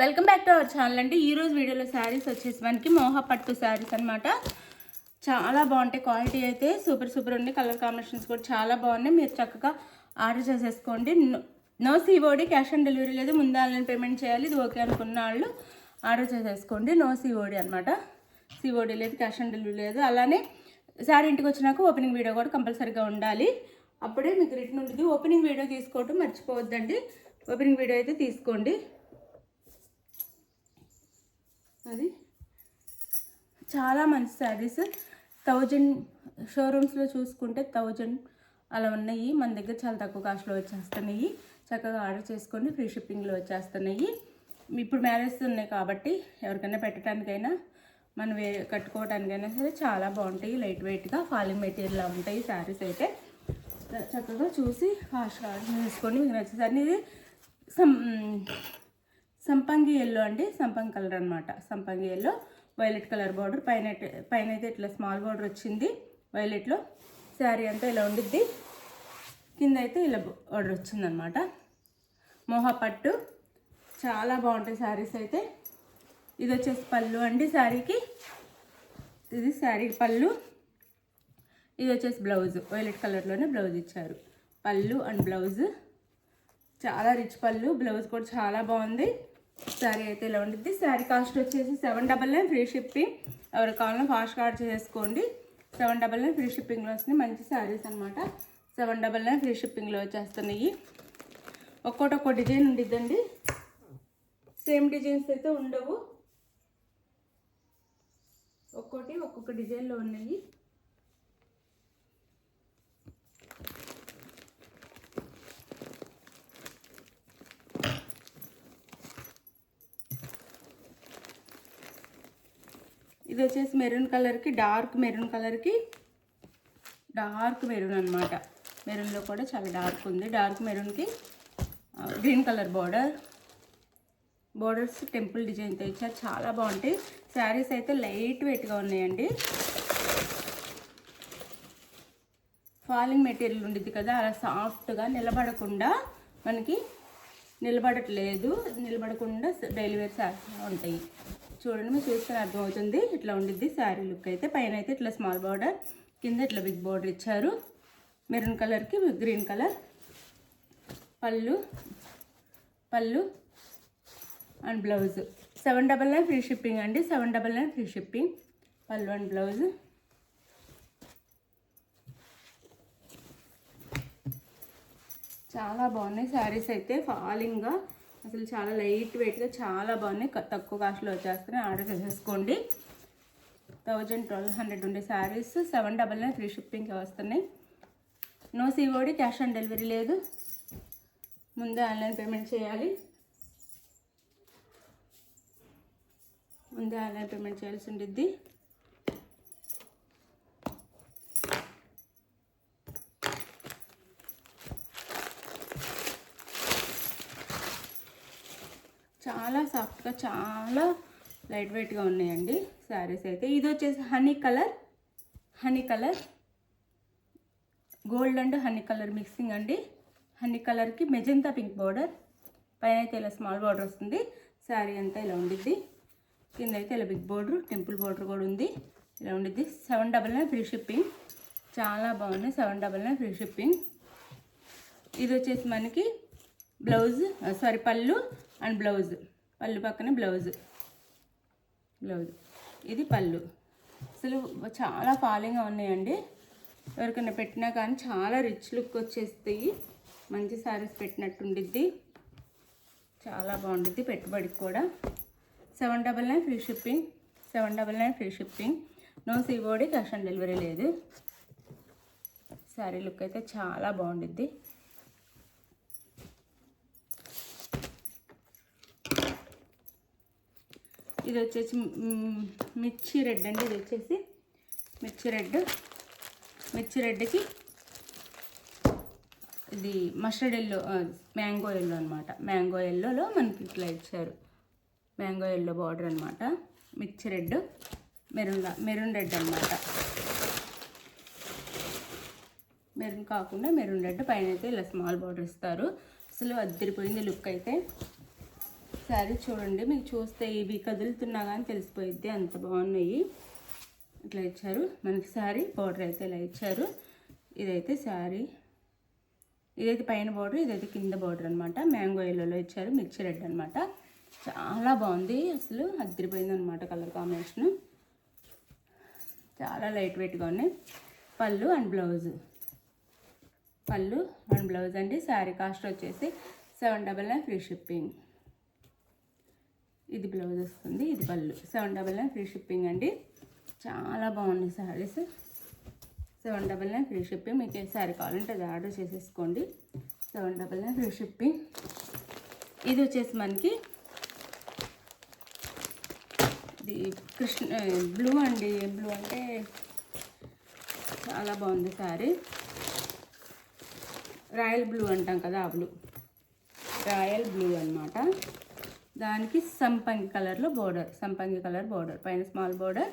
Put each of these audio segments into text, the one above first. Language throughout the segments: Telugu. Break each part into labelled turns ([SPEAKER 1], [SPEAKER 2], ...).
[SPEAKER 1] Welcome back to our channel అండి. ఈరోజు వీడియోలో శారీస్ వచ్చేసి మనకి మోహ పట్టు శారీస్ అనమాట. చాలా బాగుంటాయి. క్వాలిటీ అయితే సూపర్ ఉంది. కలర్ కాంబినేషన్స్ కూడా చాలా బాగున్నాయి. మీరు చక్కగా ఆర్డర్ చేసేసుకోండి. No COD, cash on delivery లేదు. ముందు ఆన్లైన్ పేమెంట్ చేయాలి. ఇది ఓకే అనుకున్న వాళ్ళు ఆర్డర్ చేసేసుకోండి. నో సిఓడి అనమాట. సిఓడి లేదు, క్యాష్ ఆన్ డెలివరీ లేదు. అలానే శారీ ఇంటికి వచ్చినాక ఓపెనింగ్ వీడియో కూడా కంపల్సరీగా ఉండాలి. అప్పుడే మీకు రిటర్న్ ఉంటుంది. ఓపెనింగ్ వీడియో తీసుకోవటం మర్చిపోవద్దండి. ఓపెనింగ్ వీడియో అయితే తీసుకోండి. అది చాలా మంచి శారీస్. 1000 షోరూమ్స్లో చూసుకుంటే 1000 అలా ఉన్నాయి. మన దగ్గర చాలా తక్కువ కాస్ట్లో వచ్చేస్తున్నాయి. చక్కగా ఆర్డర్ చేసుకోండి. ఫ్రీ షిప్పింగ్లో వచ్చేస్తున్నాయి. ఇప్పుడు మ్యారేజ్ ఉన్నాయి కాబట్టి ఎవరికైనా పెట్టడానికైనా మనం కట్టుకోవడానికైనా సరే చాలా బాగుంటాయి. లైట్ వెయిట్గా ఫాలింగ్ మెటీరియల్లా ఉంటాయి శారీస్ అయితే. చక్కగా చూసి ఫాస్ట్గా ఆర్డర్ చేసుకోండి. మీకు నచ్చేసరికి ఇది సంపంగి ఎల్లో అండి. సంపంగి కలర్ అనమాట. సంపంగి ఎల్లో, వైలెట్ కలర్ బార్డర్. పైన అయితే ఇట్లా స్మాల్ బార్డర్ వచ్చింది వైలెట్లో. శారీ అంతా ఇలా ఉండిద్ది. కింద అయితే ఇలా బార్డర్ వచ్చిందనమాట. మోహ పట్టు చాలా బాగుంటాయి శారీస్ అయితే. ఇది వచ్చేసి పళ్ళు అండి శారీకి. ఇది శారీ పళ్ళు. ఇది వచ్చేసి బ్లౌజ్. వైలెట్ కలర్లోనే బ్లౌజ్ ఇచ్చారు. పళ్ళు అండ్ బ్లౌజ్ చాలా రిచ్ పళ్ళు. బ్లౌజ్ కూడా చాలా బాగుంది. శారీ అయితే ఇలా ఉండిద్ది. శారీ కాస్ట్ వచ్చేసి 799 ఫ్రీ షిప్పింగ్. ఎవరు కావాలన్నా ఫాస్ట్గా ఆర్డర్ చేసుకోండి. 799 ఫ్రీ షిప్పింగ్లో వస్తున్నాయి. మంచి శారీస్ అనమాట. 799 ఫ్రీ షిప్పింగ్లో వచ్చేస్తున్నాయి. ఒక్కొక్క డిజైన్ ఉండిద్దండి. సేమ్ డిజైన్స్ అయితే ఉండవు. ఒక్కొక్క డిజైన్లో ఉన్నాయి. ఇది వచ్చేసి మెరూన్ కలర్కి, డార్క్ మెరూన్ అనమాట. మెరూన్లో కూడా చాలా డార్క్ ఉంది. డార్క్ మెరూన్కి గ్రీన్ కలర్ బోర్డర్స్ టెంపుల్ డిజైన్తో ఇచ్చారు. చాలా బాగుంటాయి శారీస్ అయితే. లైట్ వెయిట్గా ఉన్నాయండి. ఫాలింగ్ మెటీరియల్ ఉండిద్ది కదా, అలా సాఫ్ట్గా నిలబడకుండా మనకి నిలబడకుండా డైలీ వేర్ శారీస్ ఉంటాయి. చూడండి, మీరు చూస్తే అర్థమవుతుంది. ఇట్లా ఉండిద్ది శారీ లుక్ అయితే. పైన అయితే ఇట్లా స్మాల్ బార్డర్, కింద ఇట్లా బిగ్ బార్డర్ ఇచ్చారు. మెరూన్ కలర్కి గ్రీన్ కలర్. పళ్ళు అండ్ బ్లౌజ్. 799 ఫ్రీ షిప్పింగ్ అండి. 799 ఫ్రీ షిప్పింగ్. పళ్ళు అండ్ బ్లౌజ్. చాలా బాగున్నాయి శారీస్ అయితే. ఫాలింగ్గా అసలు చాలా లైట్ వెయిట్గా చాలా బాగున్నాయి. తక్కువ కాస్ట్లో వచ్చేస్తున్నాయి. ఆర్డర్ చేసేసుకోండి. 1200 ఉండే శారీస్ 799 ఫ్రీ షిప్పింగ్కి వస్తున్నాయి. No COD, cash on delivery లేదు. ముందే ఆన్లైన్ పేమెంట్ చేయాలి. చేయాల్సి ఉండిద్ది. చాలా సాఫ్ట్గా, చాలా లైట్ వెయిట్గా ఉన్నాయండి శారీస్ అయితే. ఇది వచ్చేసి honey colour gold and honey colour mixing అండి. హనీ కలర్కి మెజంతా పింక్ బార్డర్. పైన అయితే ఇలా స్మాల్ బార్డర్ వస్తుంది. శారీ అంతా ఇలా ఉండిద్ది. కింద అయితే ఇలా బిగ్ బార్డర్, టెంపుల్ బార్డర్ కూడా ఉంది. ఇలా ఉండిద్ది. 799 ఫ్రీ షిప్పింగ్. చాలా బాగుంది. 799 ఫ్రీ షిప్పింగ్. ఇది వచ్చేసి మనకి పళ్ళు అండ్ బ్లౌజ్. పళ్ళు పక్కన బ్లౌజ్. ఇది పళ్ళు. అసలు చాలా ఫాలింగ్గా ఉన్నాయండి. ఎవరికైనా పెట్టినా కానీ చాలా రిచ్ లుక్ వచ్చేస్తాయి. మంచి శారీస్ పెట్టినట్టు ఉండిద్ది. చాలా బాగుండిద్ది పెట్టుబడికి కూడా. 799 free shipping. 799 free shipping. No COD, cash on delivery లేదు. శారీ లుక్ అయితే చాలా బాగుండిద్ది. ఇది వచ్చేసి మిర్చి రెడ్ అండి. ఇది వచ్చేసి మిర్చి రెడ్కి ఇది మస్టర్డ్ ఎల్లో, మ్యాంగో ఎల్లో అనమాట. మ్యాంగో ఎల్లోలో మనకి ఇట్లా ఇచ్చారు. మ్యాంగో ఎల్లో బార్డర్ అనమాట. మిర్చి రెడ్, మెరూన్ రెడ్ అనమాట. మెరూన్ కాకుండా మెరూన్ రెడ్. పైన అయితే ఇలా స్మాల్ బార్డర్ ఇస్తారు. అసలు అద్దరిపోయింది లుక్ అయితే. శారీ చూడండి, మీకు చూస్తే ఇవి కదులుతున్నా కానీ తెలిసిపోయిద్ది, అంత బాగున్నాయి. ఇట్లా ఇచ్చారు మనకి శారీ. బార్డర్ అయితే ఇలా ఇచ్చారు. ఇదైతే శారీ, ఇదైతే పైన బార్డర్, ఇదైతే కింద బార్డర్ అనమాట. మ్యాంగో ఎల్లోలో ఇచ్చారు, మిర్చి రెడ్ అనమాట. చాలా బాగుంది, అసలు అదిరిపోయింది అనమాట. కలర్ కాంబినేషను చాలా లైట్ వెయిట్గా ఉన్నాయి. పళ్ళు and blouse, pallu and blouse అండి. శారీ కాస్ట్ వచ్చేసి 799 ఫ్రీ షిప్పింగ్. ఇది బ్లౌజ్ వస్తుంది, ఇది పళ్ళు. 799 ఫ్రీ షిప్పింగ్ అండి. చాలా బాగుంది శారీస్. 799 free shipping. మీకు ఏ శారీ కావాలంటే అది ఆర్డర్ చేసేసుకోండి. 799 ఫ్రీ షిప్పింగ్. ఇది వచ్చేసి మనకి ఇది బ్లూ అండి. బ్లూ అంటే చాలా బాగుంది శారీ. రాయల్ బ్లూ అంటాం కదా, ఆ బ్లూ, రాయల్ బ్లూ అనమాట. దానికి సంపంగి కలర్లో బోర్డర్, సంపంగి కలర్ బోర్డర్, పైన స్మాల్ బోర్డర్.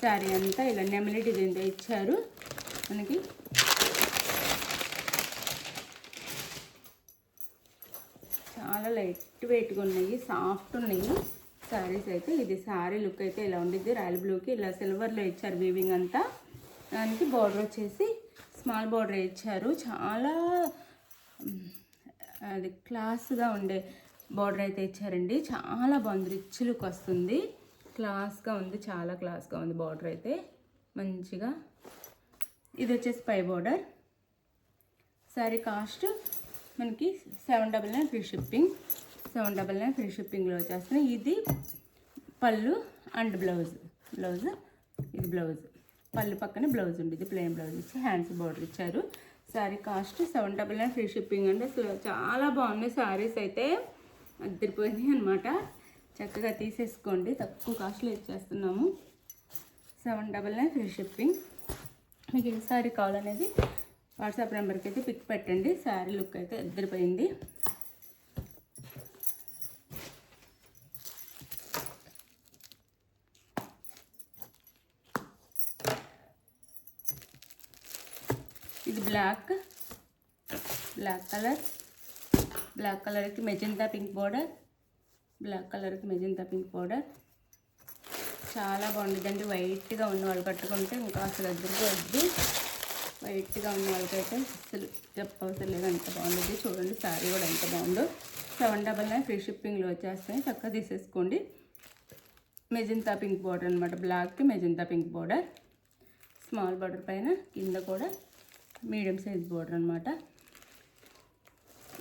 [SPEAKER 1] శారీ అంతా ఇలా నెమలి డిజైన్తో ఇచ్చారు మనకి. చాలా లైట్ వెయిట్గా ఉన్నాయి, సాఫ్ట్ ఉన్నాయి శారీస్ అయితే. ఇది శారీ లుక్ అయితే ఇలా ఉండిద్ది. రాయల్ బ్లూకి ఇలా సిల్వర్లో ఇచ్చారు వీవింగ్ అంతా. దానికి బార్డర్ వచ్చేసి స్మాల్ బార్డర్ ఇచ్చారు. చాలా అది క్లాస్గా ఉండే బార్డర్ అయితే ఇచ్చారండి. చాలా బాగుంది, రిచ్ లుక్ వస్తుంది, క్లాస్గా ఉంది, చాలా క్లాస్గా ఉంది బార్డర్ అయితే మంచిగా. ఇది వచ్చేసి పై బార్డర్. శారీ కాస్ట్ మనకి 799 ఫ్రీ షిప్పింగ్. 799 ఫ్రీ షిప్పింగ్లో వచ్చేస్తున్నాయి. ఇది పళ్ళు అండ్ బ్లౌజ్, బ్లౌజ్ ఇది బ్లౌజ్. పళ్ళు పక్కన బ్లౌజ్ ఉంది, ఇది ప్లెయిన్ బ్లౌజ్ ఇచ్చి హ్యాండ్స్ బార్డర్ ఇచ్చారు. శారీ కాస్ట్ 799 ఫ్రీ షిప్పింగ్ అండి. అసలు చాలా బాగున్నాయి శారీస్ అయితే, అద్దరిపోయినాయి అనమాట. చక్కగా తీసేసుకోండి, తక్కువ కాస్ట్లో ఇచ్చేస్తున్నాము. 799 ఫ్రీ షిప్పింగ్. మీకు ఏ శారీ కావాలనేది వాట్సాప్ నెంబర్కి అయితే పిక్ పెట్టండి. శారీ లుక్ అయితే అద్దరిపోయింది. ఇది బ్లాక్ కలర్, బ్లాక్ కలర్కి మెజంతా పింక్ బార్డర్, బ్లాక్ కలర్కి మెజంతా పింక్ బార్డర్. చాలా బాగుంటుందండి. వైట్గా ఉన్న వాళ్ళు కట్టుకుంటే ఇంకా అసలు అద్దరిపోద్ది. వైట్గా ఉన్న వాళ్ళకైతే అసలు చెప్పవసరం లేదు, అంత బాగుంటుంది. చూడండి శారీ కూడా ఎంత బాగుందో. 799 ఫ్రీ షిప్పింగ్లో వచ్చేస్తాయి, చక్కగా తీసేసుకోండి. మెజంతా పింక్ బార్డర్ అనమాట, బ్లాక్కి magenta pink border, small border పైన కింద కూడా మీడియం సైజ్ బార్డర్ అనమాట.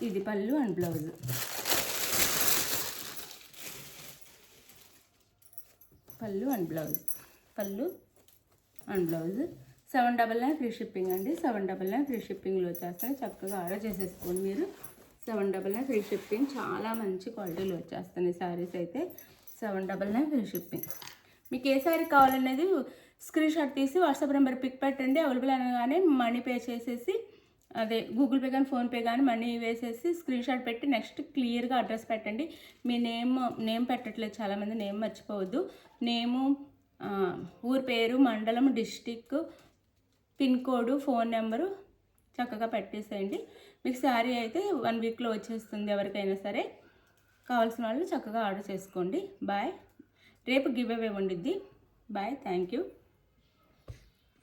[SPEAKER 1] ఇది pallu and blouse. Pallu and blouse, pallu and blouse. 799 free shipping అండి. 799 ఫ్రీ షిప్పింగ్లో వచ్చేస్తాయి, చక్కగా ఆర్డర్ చేసేసుకోండి మీరు. 799 ఫ్రీ షిప్పింగ్. చాలా మంచి క్వాలిటీలో వచ్చేస్తాయి శారీస్ అయితే. 799 ఫ్రీ షిప్పింగ్. మీకు ఏ శారీ కావాలనేది స్క్రీన్ షాట్ తీసి వాట్సాప్ నెంబర్ పిక్ పెట్టండి. అవైలబుల్ అనగానే మనీ పే చేసేసి, అదే గూగుల్ పే కానీ ఫోన్పే కానీ మనీ వేసేసి స్క్రీన్ షాట్ పెట్టి నెక్స్ట్ క్లియర్గా అడ్రస్ పెట్టండి. మీ నేమ్ పెట్టట్లేదు చాలామంది, నేమ్ మర్చిపోవద్దు. నేము, ఊరి పేరు, మండలం, district, pin code, phone number చక్కగా పెట్టేసేయండి. మీకు శారీ అయితే 1 వీక్లో వచ్చేస్తుంది. ఎవరికైనా సరే కావాల్సిన వాళ్ళు చక్కగా ఆర్డర్ చేసుకోండి. బాయ్. రేపు గివ్ అవే ఉండిద్ది. బాయ్. Thank you.